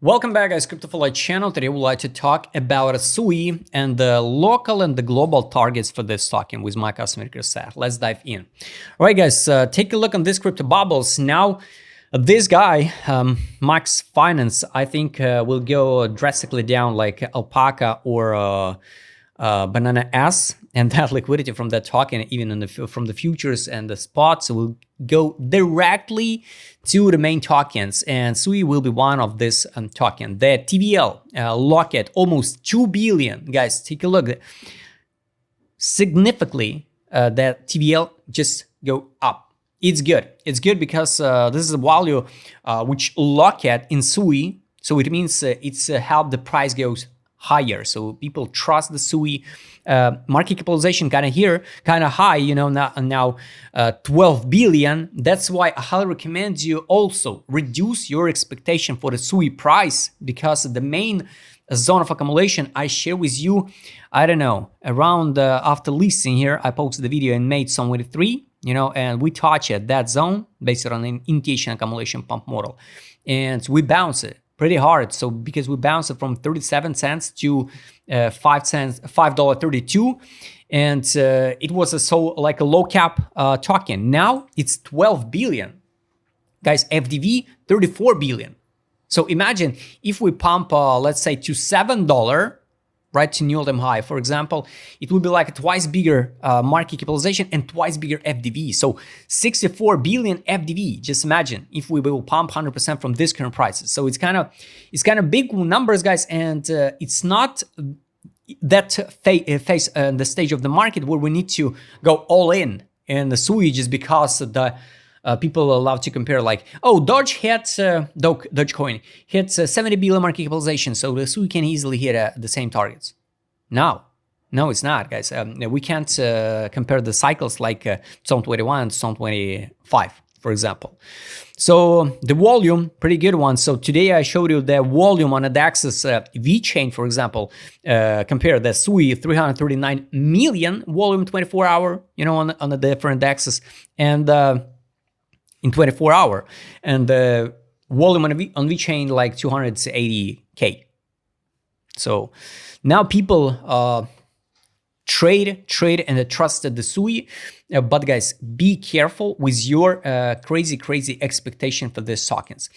Welcome back, guys, Crypto4Life channel. Today we would like to talk about SUI and the local and the global targets for this token with my customer set. Let's dive in. All right, guys, take a look on this crypto bubbles. Now, this guy, Max Finance, I think will go drastically down like Alpaca or Banana S, and that liquidity from that token, even in from the futures and the spots, will go directly to the main tokens, and SUI will be one of this token. The TVL locket almost 2 billion, guys. Take a look. Significantly, that TVL just go up. It's good. It's good because this is a value which locket in SUI, so it means it's help the price goes higher. So people trust the SUI. Market capitalization kind of here, kind of high, you know, now 12 billion. That's why I highly recommend you also reduce your expectation for the SUI price, because the main zone of accumulation I share with you, I don't know, around after listing here, I posted the video in May 2023, you know, and we touch at that zone based on an indication accumulation pump model, and we bounce it pretty hard. So because we bounced it from 37 cents to $5.32, and it was like a low cap token. Now it's 12 billion, guys. FDV 34 billion. So imagine if we pump, let's say, to $7, right, to new all-time high, for example, it would be like a twice bigger market capitalization and twice bigger FDV. So 64 billion FDV. Just imagine if we will pump 100% from this current prices. So it's kind of big numbers, guys, and it's not that phase the stage of the market where we need to go all in the SUI just because the people love to compare, like, oh, Dogecoin hits 70 billion market capitalization, so the SUI can easily hit the same targets. No, it's not, guys. We can't compare the cycles like 2021 and 2025, for example. So the volume, pretty good one. So today I showed you the volume on a DAX's V-chain, for example. Compare the SUI 339 million volume 24 hour, you know, on the different DAXs, and in 24 hour, and the volume on VeChain like 280K. So now people trade and trusted the SUI, but guys, be careful with your crazy expectation for these tokens.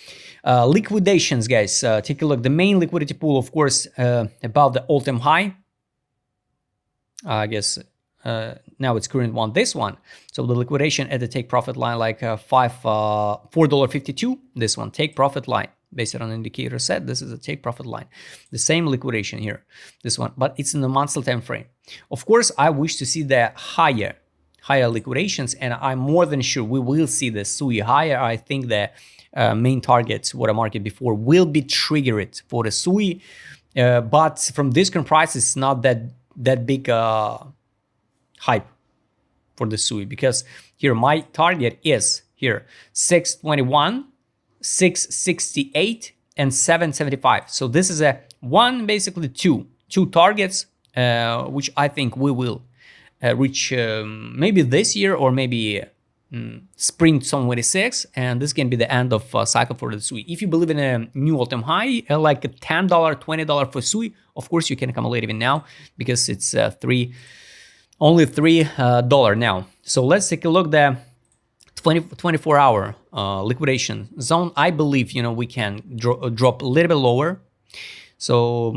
Liquidations, guys, take a look. The main liquidity pool, of course, above the all-time high. I guess now it's current one, this one. So the liquidation at the take profit line like $4.52. This one, take profit line, based on indicator set. This is a take profit line. The same liquidation here, this one, but it's in the monthly time frame. Of course, I wish to see the higher liquidations, and I'm more than sure we will see the SUI higher. I think the main targets, what I marked before, will be triggered for the SUI, but from this current price, it's not that big hype for the SUI, because here my target is here 621, 668, and 775. So this is a basically two targets, which I think we will reach maybe this year or maybe spring 2026, and this can be the end of cycle for the SUI. If you believe in a new all-time high, like a $10, $20 for SUI, of course you can accumulate even now, because it's only $3 now. So let's take a look at the 24 hour liquidation zone. I believe, you know, we can drop a little bit lower. So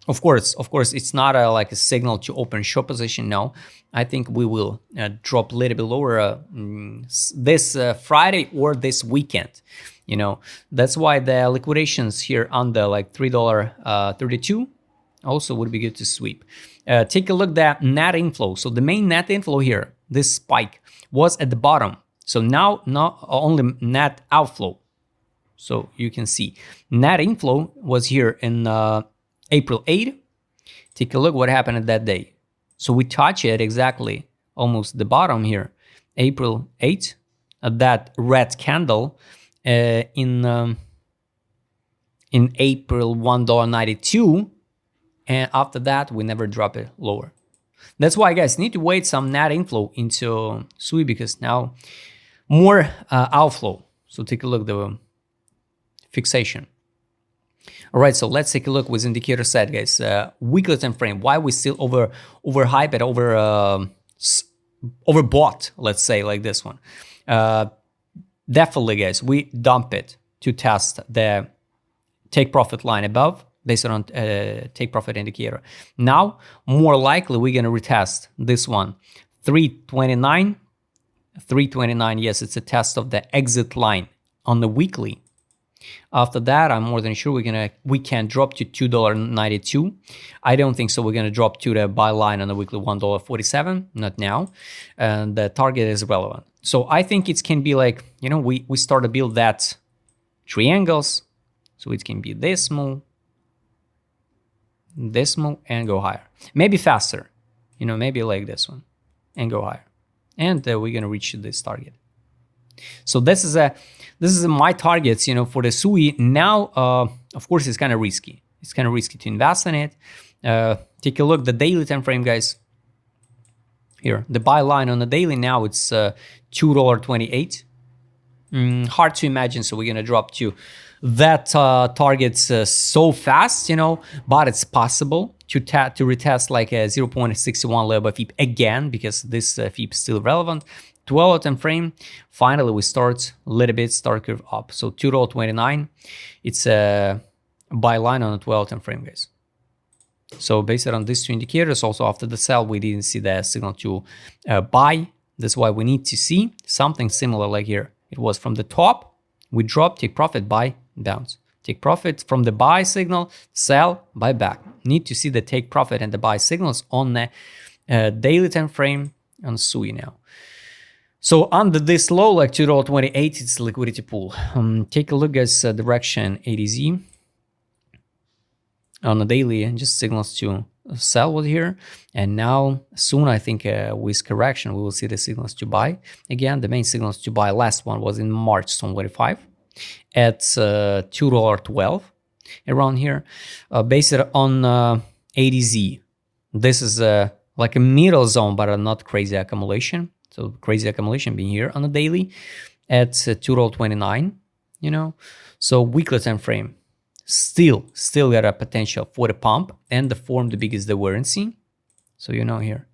of course it's not like a signal to open short position. No, I think we will drop a little bit lower this Friday or this weekend. You know, that's why the liquidations here on the like $3.32 also would be good to sweep. Take a look at net inflow. So the main net inflow here, this spike, was at the bottom. So now not only net outflow. So you can see net inflow was here in April 8. Take a look what happened at that day. So we touch it exactly almost the bottom here, April 8, that red candle in April $1.92. And after that, we never drop it lower. That's why, guys, need to wait some net inflow into SUI, because now more outflow. So take a look at the fixation. All right, so let's take a look with indicator set, guys. Weekly time frame. Why we still overhype it, overbought? Let's say like this one. Definitely, guys, we dump it to test the take profit line above based on take profit indicator. Now, more likely, we're gonna retest this one, 329. 329. Yes, it's a test of the exit line on the weekly. After that, I'm more than sure we can drop to $2.92. I don't think so. We're gonna drop to the buy line on the weekly $1.47. Not now, and the target is relevant. So I think it can be like, you know, we start to build that triangles. So it can be this move, and go higher. Maybe faster, you know, maybe like this one, and go higher. And we're gonna reach this target. So this is my targets, you know, for the SUI. Now, of course, it's kind of risky. It's kind of risky to invest in it. Take a look the daily time frame, guys. Here, the buy line on the daily now it's $2.28. Hard to imagine. So we're gonna drop to that targets so fast, you know, but it's possible to retest like a 0.61 level by FIB again, because this FIB is still relevant. 12-hour time frame, finally we start a little bit start curve up. So $2.29, it's a buy line on a 12-hour time frame, guys. So based on these two indicators, also after the sell, we didn't see the signal to buy. That's why we need to see something similar like here. It was from the top, we drop, take profit, buy, bounce. Take profit from the buy signal, sell, buy back. Need to see the take profit and the buy signals on the daily time frame on SUI now. So under this low, like $2.28, it's a liquidity pool. Take a look at direction ADZ on the daily, and just signals to sell was here. And now soon, I think with correction, we will see the signals to buy. Again, the main signals to buy, last one was in March 25 at $2.12 around here. Based on ADZ, this is like a middle zone, but not crazy accumulation. So crazy accumulation being here on the daily at $2.29, you know. So weekly time frame still got a potential for the pump and the form the biggest divergency. So you know here,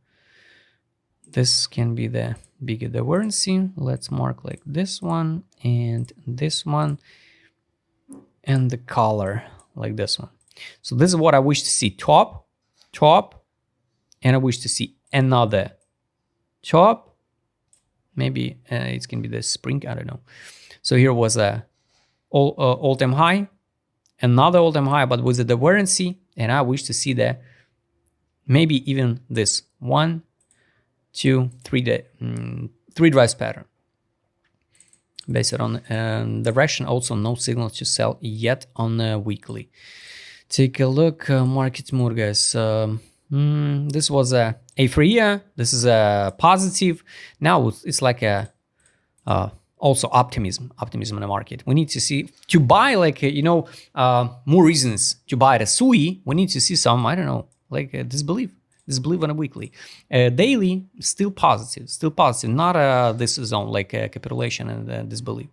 this can be the bigger divergency. Let's mark like this one and the color like this one. So this is what I wish to see: top, and I wish to see another top. Maybe it can be the spring, I don't know. So here was a all-time high, another all-time high, but with the divergency, and I wish to see that maybe even this 1, 2, 3 three drives pattern. Based on direction, also no signal to sell yet on the weekly. Take a look, market mood, guys. This was a euphoria. This is a positive. Now it's like a also optimism in the market. We need to see to buy, like you know, more reasons to buy the SUI. We need to see some, I don't know, like disbelief on a weekly. Daily still positive. Not this zone like capitulation and disbelief.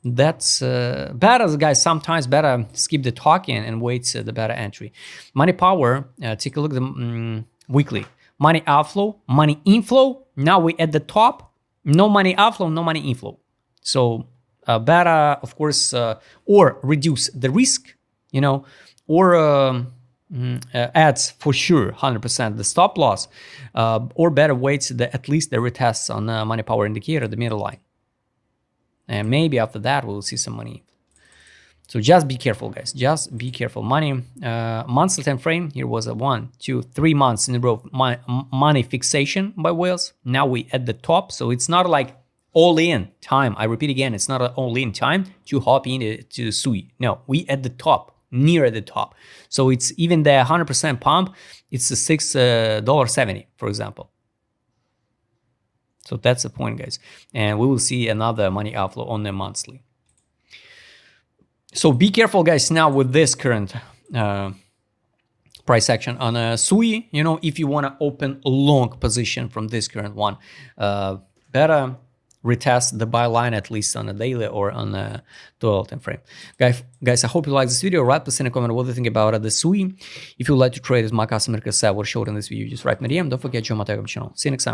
That's better, guys. Sometimes better skip the talking and wait the better entry. Money power. Take a look at the weekly. Money outflow, money inflow. Now we at the top. No money outflow, no money inflow. So better, of course, or reduce the risk, you know, or adds for sure 100% the stop loss, or better waits at least the retests on the money power indicator, the middle line. And maybe after that, we'll see some money. So just be careful, guys. Just be careful. Money, monthly time frame. Here was a 1, 2, 3 months in a row. Money fixation by whales. Now we at the top. So it's not like all in time. I repeat again, it's not an all in time to hop into SUI. No, we at the top, near the top. So it's even the 100% pump. It's a $6.70, for example. So that's the point, guys. And we will see another money outflow on the monthly. So be careful, guys, now with this current price action on a SUI. You know, if you want to open a long position from this current one, better retest the buy line at least on a daily or on a 12 time frame. Guys, I hope you like this video. Write please in a comment what you think about the SUI. If you would like to trade as my customer said or showed in this video, just write me a DM. Don't forget to join my Telegram channel. See you next time, guys.